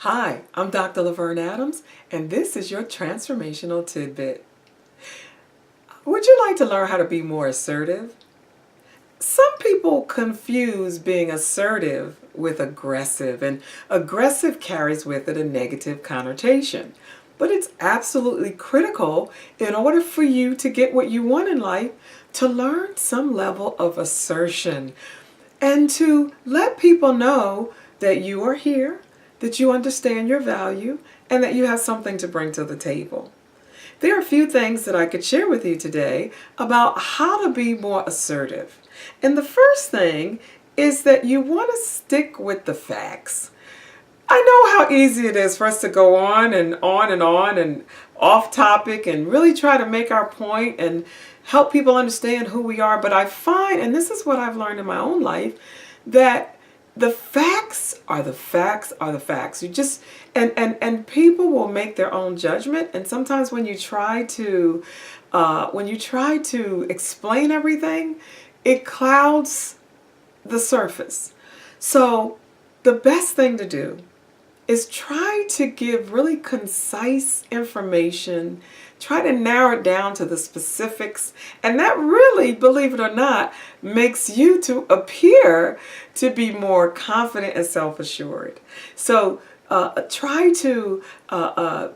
Hi, I'm Dr. LaVerne Adams, and this is your Transformational Tidbit. Would you like to learn how to be more assertive? Some people confuse being assertive with aggressive, and aggressive carries with it a negative connotation. But it's absolutely critical in order for you to get what you want in life to learn some level of assertion and to let people know that you are here, that you understand your value, and that you have something to bring to the table. There are a few things that I could share with you today about how to be more assertive. And the first thing is that you want to stick with the facts. I know how easy it is for us to go on and on and on and off topic and really try to make our point and help people understand who we are. But I find, and this is what I've learned in my own life, that the facts are the facts are the facts. You just and people will make their own judgment. And sometimes when you try to explain everything, it clouds the surface. So the best thing to do is try to give really concise information, try to narrow it down to the specifics, and that really, believe it or not, makes you to appear to be more confident and self-assured. So try to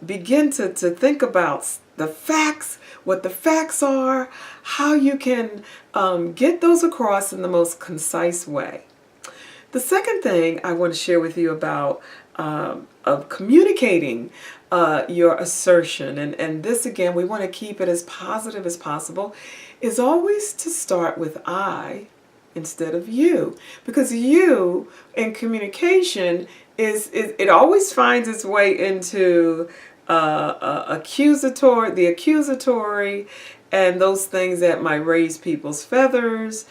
begin to think about the facts, what the facts are, how you can get those across in the most concise way. The second thing I want to share with you about of communicating your assertion, and this again, we want to keep it as positive as possible, is always to start with I instead of you, because you in communication it always finds its way into the accusatory, and those things that might raise people's feathers.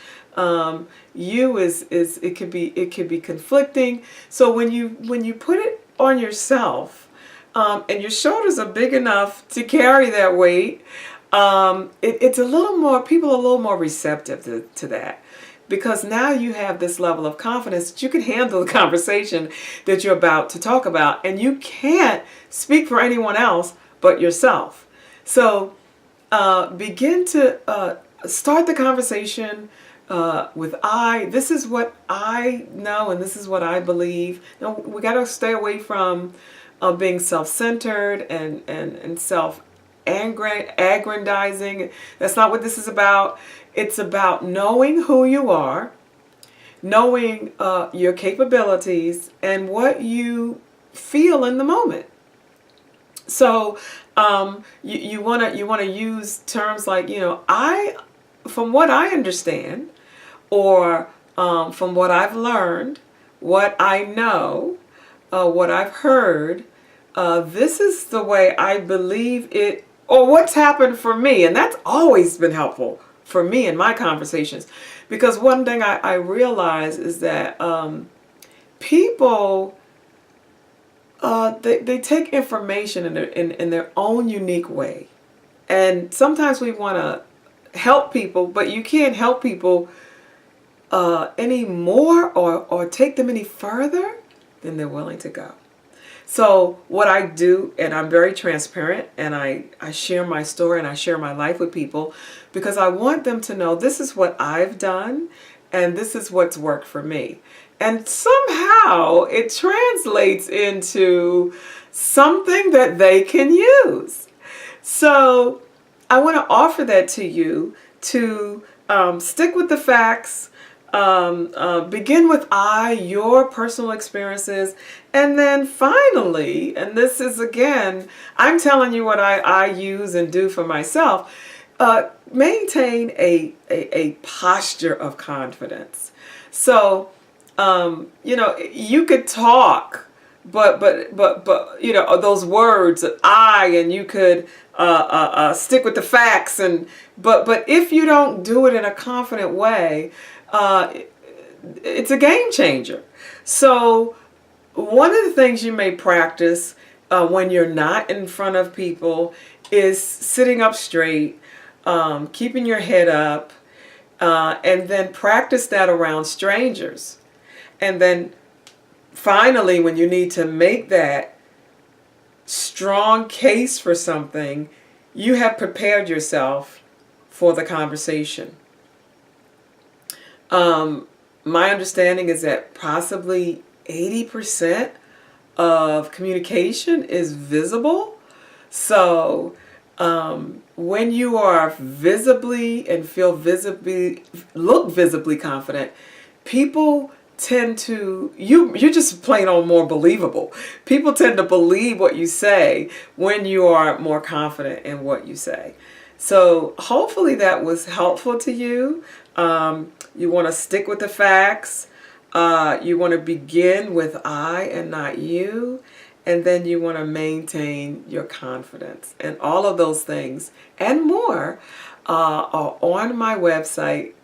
You is it could be conflicting. So when you put it on yourself, and your shoulders are big enough to carry that weight, it's a little more, people are a little more receptive to that, because now you have this level of confidence that you can handle the conversation that you're about to talk about, and you can't speak for anyone else but yourself. So begin to start the conversation with I. This is what I know, and this is what I believe. Now, we got to stay away from being self-centered and self-aggrandizing. That's not what this is about. It's about knowing who you are, knowing your capabilities, and what you feel in the moment. So you want to use terms like, from what I understand, or from what I've learned, what I know, what I've heard, this is the way I believe it, or what's happened for me. And that's always been helpful for me in my conversations, because one thing I realize is that people, they take information in their own unique way. And sometimes we want to help people, but you can't help people any more or take them any further than they're willing to go. So what I do, and I'm very transparent, and I share my story and I share my life with people, because I want them to know this is what I've done and this is what's worked for me. And somehow it translates into something that they can use. So I want to offer that to you, to stick with the facts, begin with your personal experiences, and then finally, and this is again, I'm telling you what I use and do for myself, maintain a posture of confidence. So, you could talk, but those words and you could stick with the facts, but if you don't do it in a confident way, it's a game changer. So one of the things you may practice when you're not in front of people is sitting up straight, keeping your head up, and then practice that around strangers. And then finally, when you need to make that strong case for something, you have prepared yourself for the conversation. My understanding is that possibly 80% of communication is visible. So when you are visibly and look visibly confident, people tend to, you're just plain on more believable. People tend to believe what you say when you are more confident in what you say. So hopefully that was helpful to you. You want to stick with the facts. You want to begin with I and not you. And then you want to maintain your confidence. And all of those things and more are on my website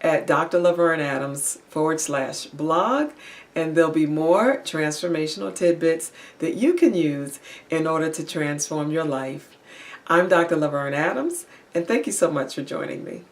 at drlaverneadams.com/blog. And there'll be more transformational tidbits that you can use in order to transform your life. I'm Dr. LaVerne Adams, and thank you so much for joining me.